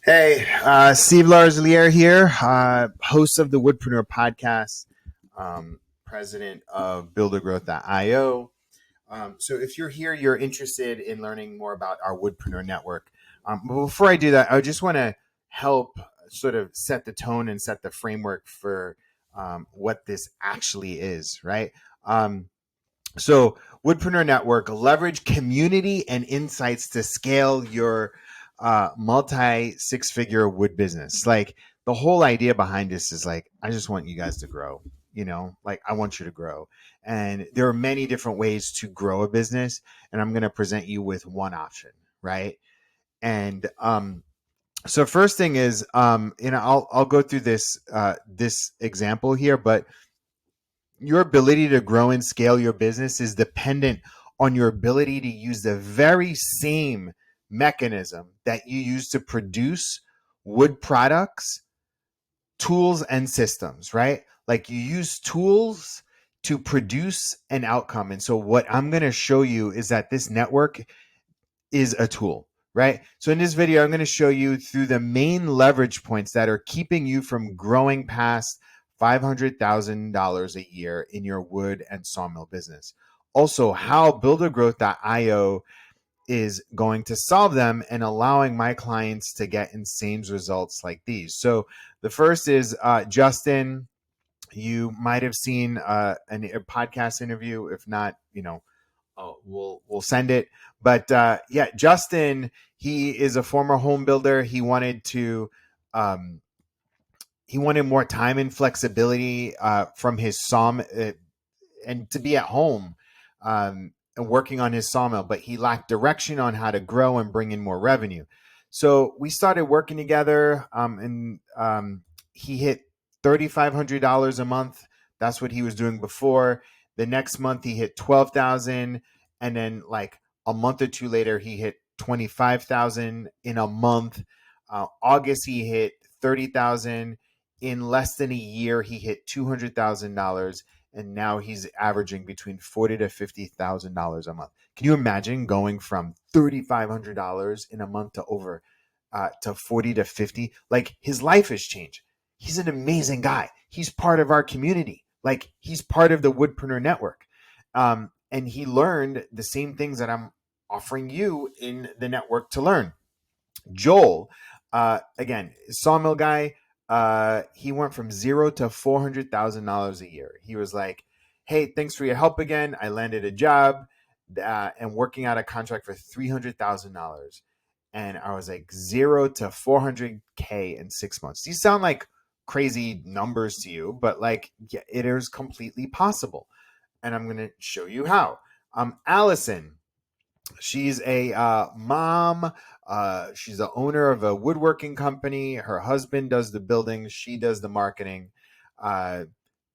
Hey, Steve Larsliere here, host of the Woodpreneur podcast, president of buildergrowth.io. So if you're here, you're interested in learning more about our Woodpreneur network. But before I do that, I just want to help sort of set the tone and set the framework for what this actually is, right? So Woodpreneur Network, leverage community and insights to scale your multi six-figure wood business. Like the whole idea behind this is like, I just want you guys to grow, like I want you to grow. And there are many different ways to grow a business. And I'm going to present you with one option, right? And so first thing is, I'll go through this example here, but your ability to grow and scale your business is dependent on your ability to use the very same mechanism that you use to produce wood products, tools, and systems, right? Like you use tools to produce an outcome. And so, what I'm going to show you is that this network is a tool, right? So, in this video, I'm going to show you through the main leverage points that are keeping you from growing past $500,000 a year in your wood and sawmill business. Also, how buildergrowth.io is going to solve them and allowing my clients to get insane results like these. So the first is Justin. You might have seen a podcast interview. If not, we'll send it. But yeah, Justin, he is a former home builder. He wanted more time and flexibility from his sawmill and to be at home and working on his sawmill, but he lacked direction on how to grow and bring in more revenue. So we started working together, and he hit $3,500 a month. That's what he was doing before. The next month he hit 12,000, and then like a month or two later he hit 25,000 in a month. August he hit 30,000. In less than a year he hit $200,000, and now he's averaging between $40,000 to $50,000 a month. Can you imagine going from $3,500 in a month to over to 40 to 50? Like his life has changed. He's an amazing guy. He's part of our community. Like he's part of the Woodpreneur network. And he learned the same things that I'm offering you in the network to learn. Joel, again, sawmill guy, he went from zero to $400,000 a year. He was like, "Hey, thanks for your help again. I landed a job and working out a contract for $300,000." And I was like, 0 to 400K in 6 months. These sound like crazy numbers to you, but like, yeah, it is completely possible. And I'm going to show you how. Allison, she's a mom. She's the owner of a woodworking company. Her husband does the building. She does the marketing.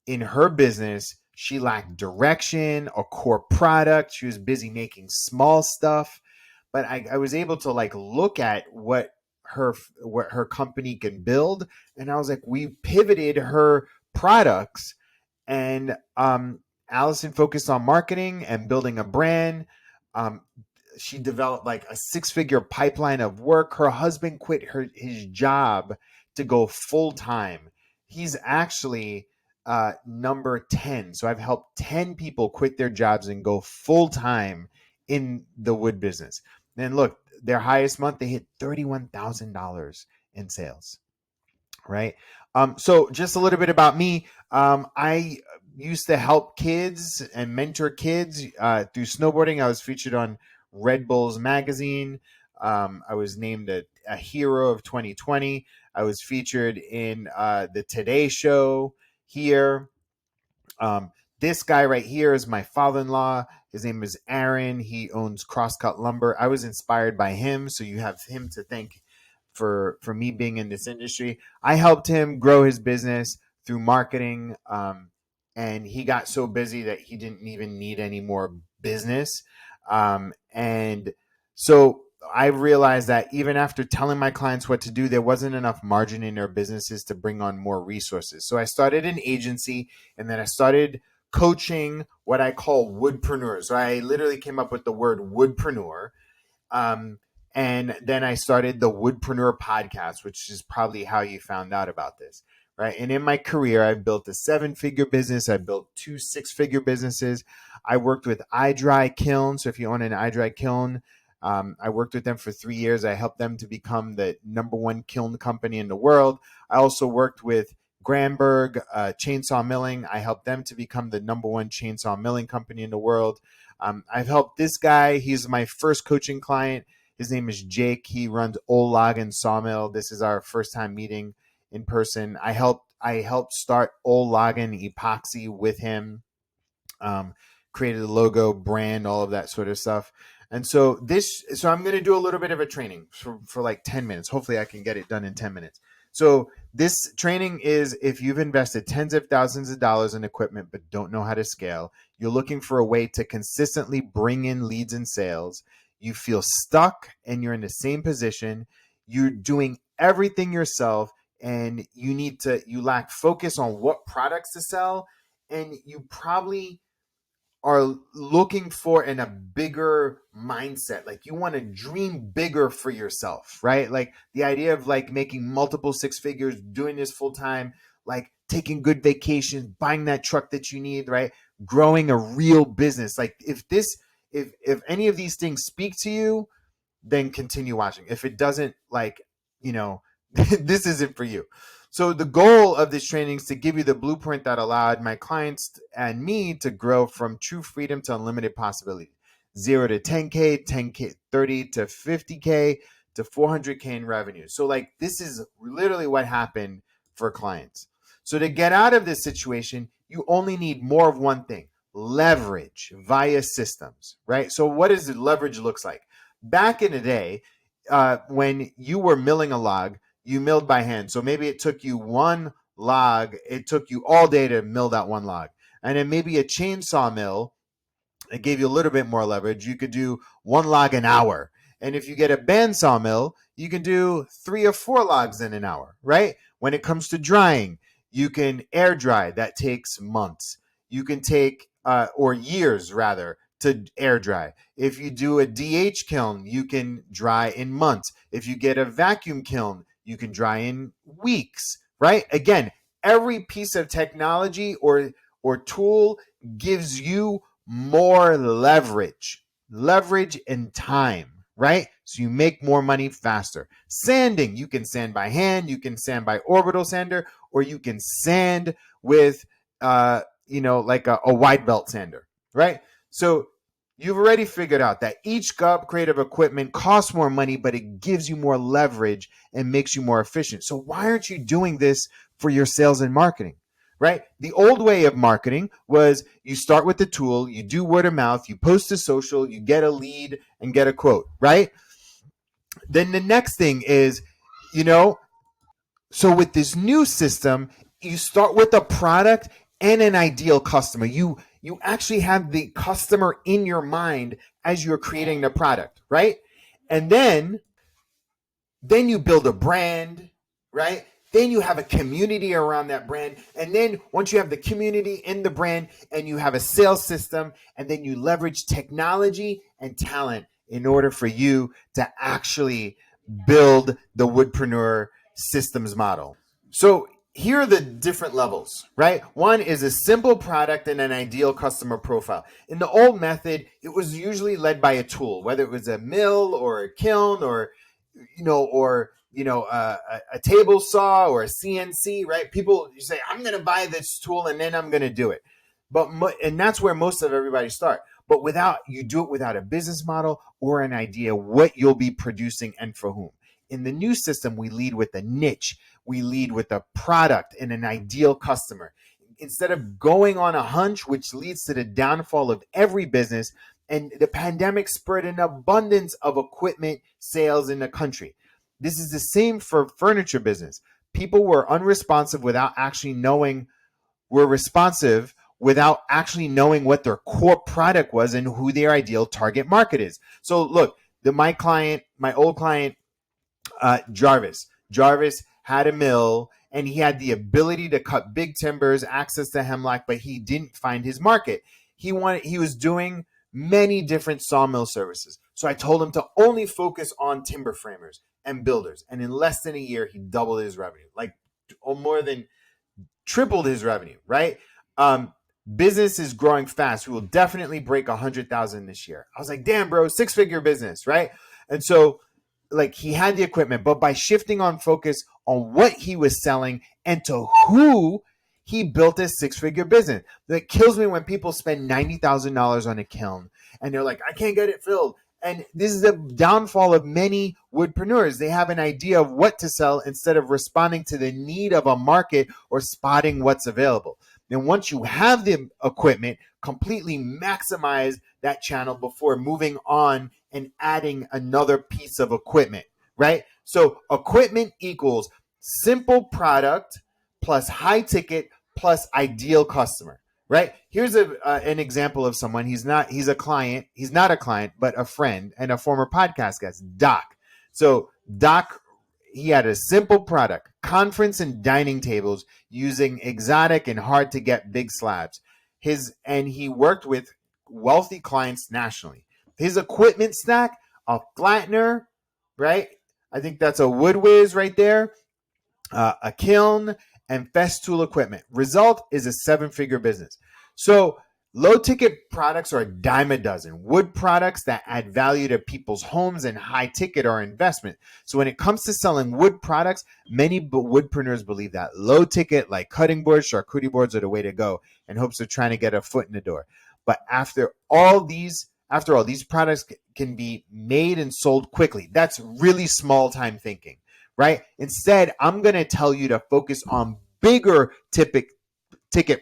In her business, she lacked direction, a core product. She was busy making small stuff. But I was able to like look at what her company can build. And I was like, we pivoted her products, and Allison focused on marketing and building a brand. She developed like a six-figure pipeline of work. Her husband quit his job to go full time. He's actually number 10. So I've helped 10 people quit their jobs and go full time in the wood business. And look, their highest month, they hit $31,000 in sales, right? So just a little bit about me. I used to help kids and mentor kids through snowboarding. I was featured on Red Bulls magazine. I was named a hero of 2020. I was featured in the Today Show here. This guy right here is my father-in-law. His name is Aaron. He owns Crosscut Lumber. I was inspired by him, so you have him to thank for me being in this industry. I helped him grow his business through marketing, and he got so busy that he didn't even need any more business. And so I realized that even after telling my clients what to do, there wasn't enough margin in their businesses to bring on more resources. So I started an agency, and then I started coaching what I call woodpreneurs. So I literally came up with the word woodpreneur. And then I started the Woodpreneur podcast, which is probably how you found out about this, right? And in my career, I've built a 7-figure business. I built 2 6-figure businesses. I worked with iDry Kiln. So if you own an iDry Kiln, I worked with them for 3 years. I helped them to become the #1 kiln company in the world. I also worked with Granberg Chainsaw Milling. I helped them to become the #1 chainsaw milling company in the world. I've helped this guy. He's my first coaching client. His name is Jake. He runs Old Loggin Sawmill. This is our first time meeting in person. I helped start Old Loggin Epoxy with him. Created a logo, brand, all of that sort of stuff. And so I'm going to do a little bit of a training for like 10 minutes. Hopefully I can get it done in 10 minutes. So this training is if you've invested tens of thousands of dollars in equipment but don't know how to scale, you're looking for a way to consistently bring in leads and sales, you feel stuck and you're in the same position, you're doing everything yourself and you lack focus on what products to sell, and you probably are looking for in a bigger mindset. Like you want to dream bigger for yourself, right? Like the idea of like making multiple 6 figures, doing this full time, like taking good vacations, buying that truck that you need, right? Growing a real business. Like if any of these things speak to you, then continue watching. If it doesn't, like, this isn't for you. So the goal of this training is to give you the blueprint that allowed my clients and me to grow from true freedom to unlimited possibility. 0 to 10K, 10K, 30 to 50K to 400K in revenue. So like this is literally what happened for clients. So to get out of this situation, you only need more of one thing: leverage via systems, right? So what does the leverage looks like? Back in the day, when you were milling a log, you milled by hand. So maybe it took you one log. It took you all day to mill that one log. And then maybe a chainsaw mill, it gave you a little bit more leverage. You could do 1 log an hour. And if you get a bandsaw mill, you can do 3 or 4 logs in an hour, right? When it comes to drying, you can air dry. That takes months. You can take, or years rather, to air dry. If you do a DH kiln, you can dry in months. If you get a vacuum kiln, you can dry in weeks, right? Again, every piece of technology or tool gives you more leverage and time, right? So you make more money faster. Sanding, you can sand by hand, you can sand by orbital sander, or you can sand with, like a wide belt sander, right? So you've already figured out that each upgrade of equipment costs more money, but it gives you more leverage and makes you more efficient. So why aren't you doing this for your sales and marketing, right? The old way of marketing was you start with the tool, you do word of mouth, you post to social, you get a lead and get a quote, right? Then the next thing is, so with this new system, you start with a product and an ideal customer. You actually have the customer in your mind as you're creating the product, right? And then you build a brand, right? Then you have a community around that brand. And then once you have the community in the brand and you have a sales system, and then you leverage technology and talent in order for you to actually build the Woodpreneur systems model. So here are the different levels, right? One is a simple product and an ideal customer profile. In the old method, it was usually led by a tool, whether it was a mill or a kiln or a table saw or a CNC, right? People, you say, I'm going to buy this tool and then I'm going to do it. And that's where most of everybody start. But you do it without a business model or an idea what you'll be producing and for whom. In the new system, we lead with a niche. We lead with a product and an ideal customer. Instead of going on a hunch, which leads to the downfall of every business, and the pandemic spurred an abundance of equipment sales in the country. This is the same for furniture business. People were unresponsive without actually knowing, without actually knowing what their core product was and who their ideal target market is. So look, my old client, Jarvis had a mill and he had the ability to cut big timbers, access to hemlock, but he didn't find his market. He was doing many different sawmill services. So I told him to only focus on timber framers and builders. And in less than a year, he doubled his revenue, like more than tripled his revenue, right? Business is growing fast. We will definitely break 100,000 this year. I was like, damn, bro, 6-figure business, right? And so, like, he had the equipment, but by shifting on focus on what he was selling and to who, he built a 6-figure business. That kills me when people spend $90,000 on a kiln and they're like, I can't get it filled. And this is the downfall of many woodpreneurs. They have an idea of what to sell instead of responding to the need of a market or spotting what's available. Then once you have the equipment, completely maximize that channel before moving on and adding another piece of equipment, right? So equipment equals simple product plus high ticket plus ideal customer, right? Here's an example of someone. He's not a client, but a friend and a former podcast guest, Doc. So Doc, he had a simple product, conference and dining tables using exotic and hard to get big slabs. And he worked with wealthy clients nationally. His equipment stack, a flattener, right? I think that's a Wood Whiz right there, a kiln, and Festool equipment. Result is a 7-figure business. So low ticket products are a dime a dozen. Wood products that add value to people's homes and high ticket are investment. So when it comes to selling wood products, many woodpreneurs believe that low ticket like cutting boards, charcuterie boards are the way to go in hopes of trying to get a foot in the door. But after all, these products can be made and sold quickly. That's really small time thinking, right? Instead, I'm going to tell you to focus on bigger ticket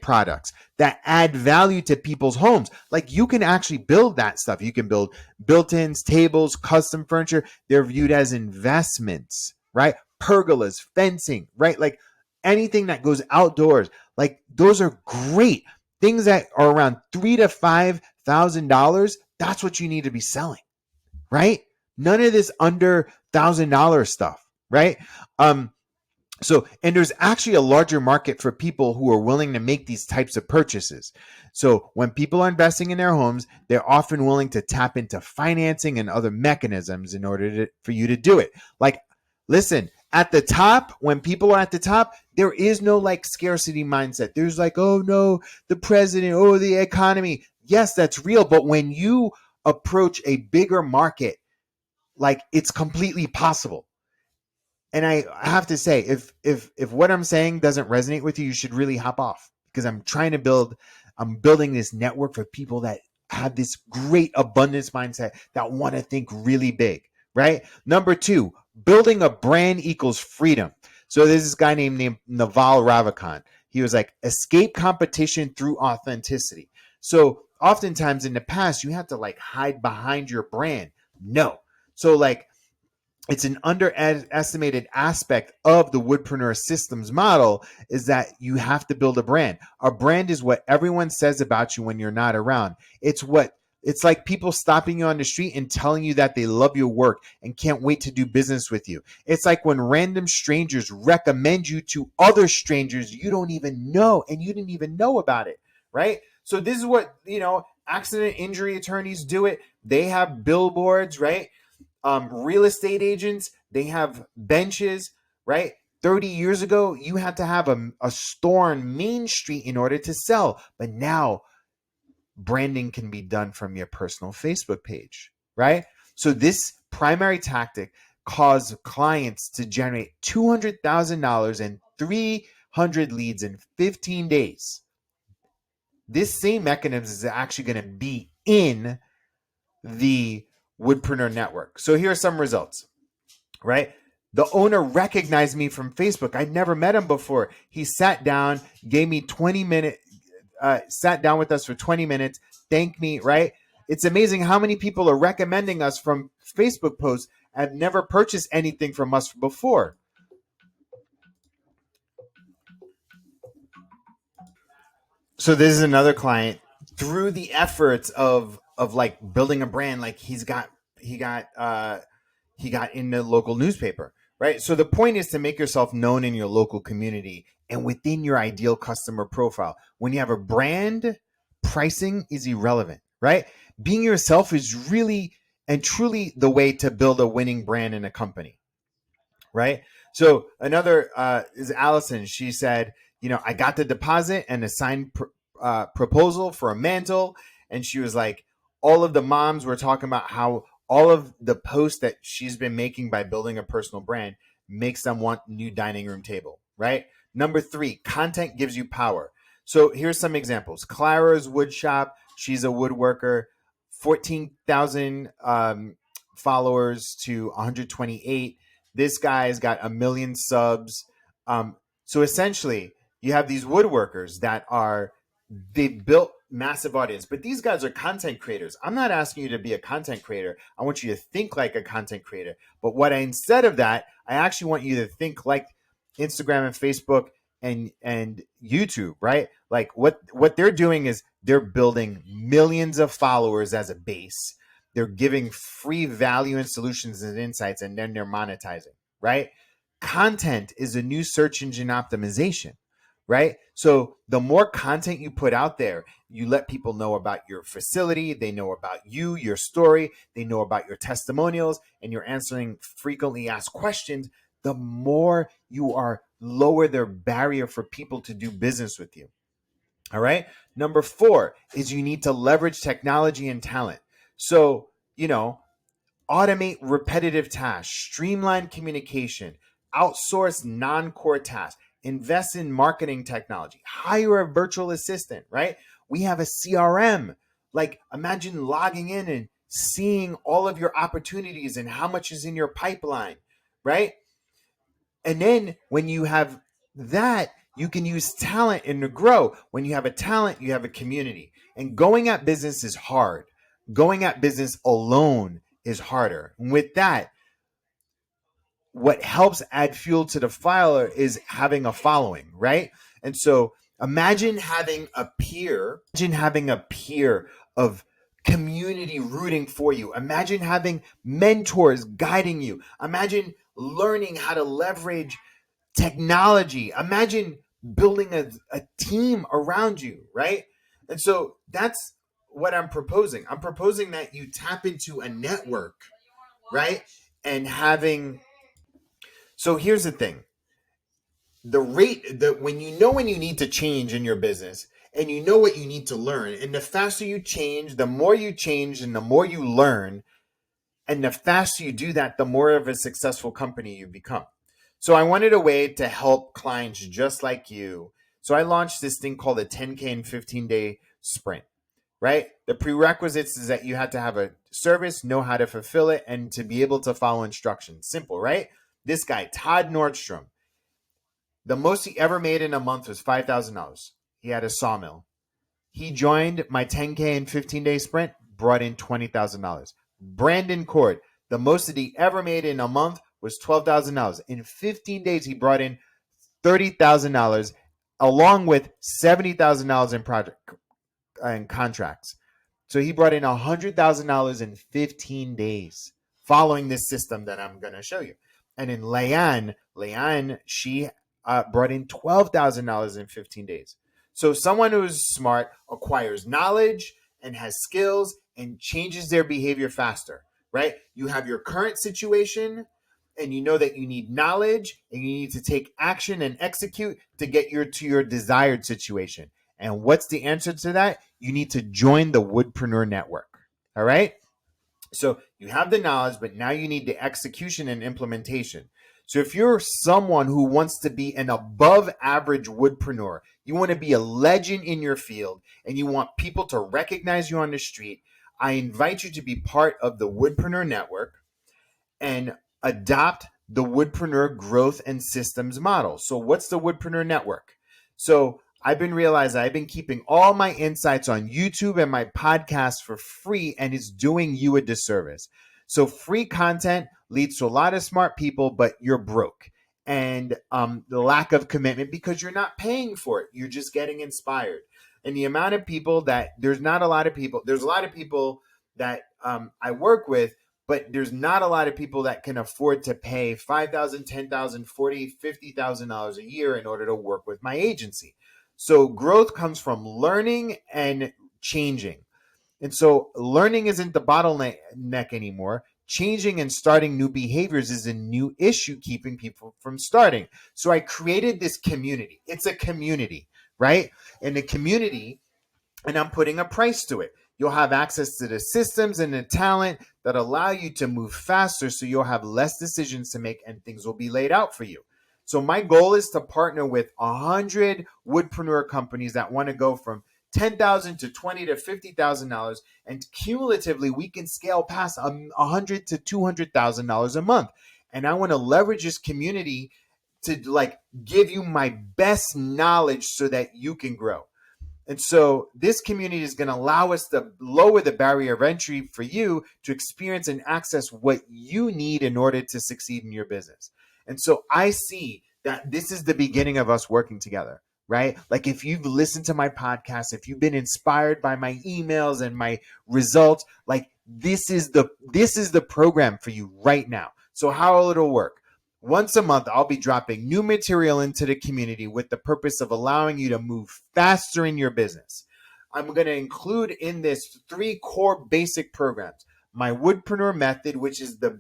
products that add value to people's homes. Like, you can actually build that stuff. You can build built-ins, tables, custom furniture. They're viewed as investments, right? Pergolas, fencing, right? Like anything that goes outdoors, like those are great. Things that are around $3,000 to $5,000, that's what you need to be selling, right? None of this under $1,000 stuff, right? So, and there's actually a larger market for people who are willing to make these types of purchases. So when people are investing in their homes, they're often willing to tap into financing and other mechanisms in order for you to do it. Like, listen, at the top, when people are at the top, there is no like scarcity mindset. There's like, oh no, the president, oh, the economy. Yes, that's real. But when you approach a bigger market, like, it's completely possible. And I have to say, if what I'm saying doesn't resonate with you, you should really hop off, because I'm building this network for people that have this great abundance mindset that want to think really big, right? Number 2, building a brand equals freedom. So there's this guy named Naval Ravikant. He was like, escape competition through authenticity. So oftentimes in the past, you have to like hide behind your brand. No. So like, it's an underestimated aspect of the Woodpreneur systems model is that you have to build a brand. A brand is what everyone says about you when you're not around. It's like people stopping you on the street and telling you that they love your work and can't wait to do business with you. It's like when random strangers recommend you to other strangers you don't even know and you didn't even know about it, right? So this is what, accident injury attorneys do it. They have billboards, right? Real estate agents, they have benches, right? 30 years ago, you had to have a store on Main Street in order to sell. But now branding can be done from your personal Facebook page, right? So this primary tactic caused clients to generate $200,000 and 300 leads in 15 days. This same mechanism is actually going to be in the Woodpreneur network. So here are some results, right? The owner recognized me from Facebook. I'd never met him before. He sat down, gave me 20 minutes, sat down with us for 20 minutes, thanked me, right? It's amazing how many people are recommending us from Facebook posts and have never purchased anything from us before. So this is another client through the efforts of like building a brand. Like he got in the local newspaper, right? So the point is to make yourself known in your local community and within your ideal customer profile. When you have a brand, pricing is irrelevant, right? Being yourself is really and truly the way to build a winning brand in a company, right? So another is Allison. She said, I got the deposit and a signed proposal for a mantle. And she was like, all of the moms were talking about how all of the posts that she's been making by building a personal brand makes them want new dining room table, right? Number 3, content gives you power. So here's some examples. Clara's Wood Shop. She's a woodworker. 14,000 followers to 128. This guy's got 1 million subs. So essentially, you have these woodworkers that they've built massive audience, but these guys are content creators. I'm not asking you to be a content creator. I want you to think like a content creator. But instead of that, I actually want you to think like Instagram and Facebook and YouTube, right? Like what they're doing is they're building millions of followers as a base. They're giving free value and solutions and insights, and then they're monetizing, right? Content is a new search engine optimization, right? So the more content you put out there, you let people know about your facility, they know about you, your story, they know about your testimonials, and you're answering frequently asked questions, the more you are lower their barrier for people to do business with you. All right. Number 4 is you need to leverage technology and talent. So, automate repetitive tasks, streamline communication, outsource non-core tasks, invest in marketing technology, hire a virtual assistant, right? We have a CRM. Like imagine logging in and seeing all of your opportunities and how much is in your pipeline, right? And then when you have that, you can use talent and to grow. When you have a talent, you have a community. And going at business is hard. Going at business alone is harder. And with that, what helps add fuel to the fire is having a following, right? And so imagine having a peer of community rooting for you. Imagine having mentors guiding you. Imagine learning how to leverage technology. Imagine building a team around you, right? And so that's what I'm proposing. I'm proposing that you tap into a network, right? And so here's the thing. When you need to change in your business and you know what you need to learn, and the faster you change, the more you change and the more you learn, and the faster you do that, the more of a successful company you become. So I wanted a way to help clients just like you. So I launched this thing called a 10K and 15-day sprint, right? The prerequisites is that you have to have a service, know how to fulfill it, and to be able to follow instructions. Simple, right? This guy, Todd Nordstrom, the most he ever made in a month was $5,000. He had a sawmill. He joined my 10K and 15-day sprint, brought in $20,000. Brandon Cord, the most that he ever made in a month was $12,000. In 15 days, he brought in $30,000 along with $70,000 in contracts. So he brought in $100,000 in 15 days following this system that I'm going to show you. And in Leanne, she brought in $12,000 in 15 days. So someone who's smart acquires knowledge and has skills and changes their behavior faster, right? You have your current situation and you know that you need knowledge and you need to take action and execute to get to your desired situation. And what's the answer to that? You need to join the Woodpreneur network. All right. So you have the knowledge, but now you need the execution and implementation. So if you're someone who wants to be an above average woodpreneur, you want to be a legend in your field, and you want people to recognize you on the street, I invite you to be part of the Woodpreneur Network and adopt the Woodpreneur growth and systems model. So what's the Woodpreneur Network? So I've been keeping all my insights on YouTube and my podcast for free, and it's doing you a disservice. So free content leads to a lot of smart people, but you're broke. And the lack of commitment because you're not paying for it. You're just getting inspired. And the amount of people there's a lot of people that I work with, but there's not a lot of people that can afford to pay $5,000, $10,000, $40,000, $50,000 a year in order to work with my agency. So growth comes from learning and changing. And so learning isn't the bottleneck anymore. Changing and starting new behaviors is a new issue keeping people from starting. So I created this community. It's a community, right? And the community, and I'm putting a price to it. You'll have access to the systems and the talent that allow you to move faster, so you'll have less decisions to make and things will be laid out for you. So my goal is to partner with 100 woodpreneur companies that want to go from 10,000 to 20 to $50,000, and cumulatively we can scale past $100 to $200,000 a month. And I want to leverage this community to like give you my best knowledge so that you can grow. And so this community is going to allow us to lower the barrier of entry for you to experience and access what you need in order to succeed in your business. And so I see that this is the beginning of us working together, right? Like if you've listened to my podcast, if you've been inspired by my emails and my results, like this is the program for you right now. So how it'll work. Once a month, I'll be dropping new material into the community with the purpose of allowing you to move faster in your business. I'm going to include in this 3 core basic programs. My Woodpreneur method, which is the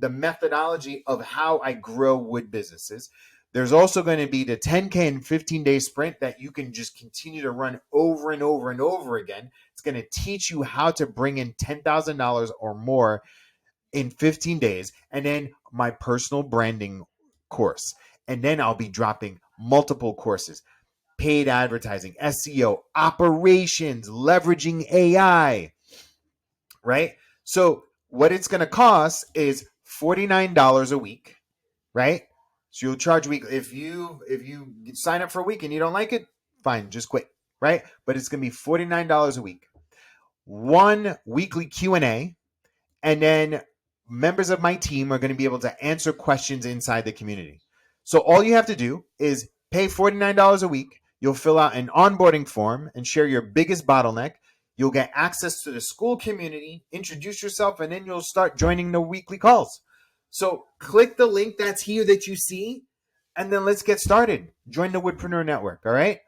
methodology of how I grow wood businesses. There's also going to be the 10K and 15-day sprint that you can just continue to run over and over and over again. It's going to teach you how to bring in $10,000 or more in 15 days, and then my personal branding course. And then I'll be dropping multiple courses, paid advertising, SEO, operations, leveraging AI, right? So what it's going to cost is $49 a week, right? So you'll charge weekly. If you sign up for a week and you don't like it, fine, just quit, right? But it's going to be $49 a week. 1 weekly Q&A, and then members of my team are going to be able to answer questions inside the community. So all you have to do is pay $49 a week. You'll fill out an onboarding form and share your biggest bottleneck. You'll get access to the school community, introduce yourself, and then you'll start joining the weekly calls. So click the link that's here that you see, and then let's get started. Join the Woodpreneur Network, all right?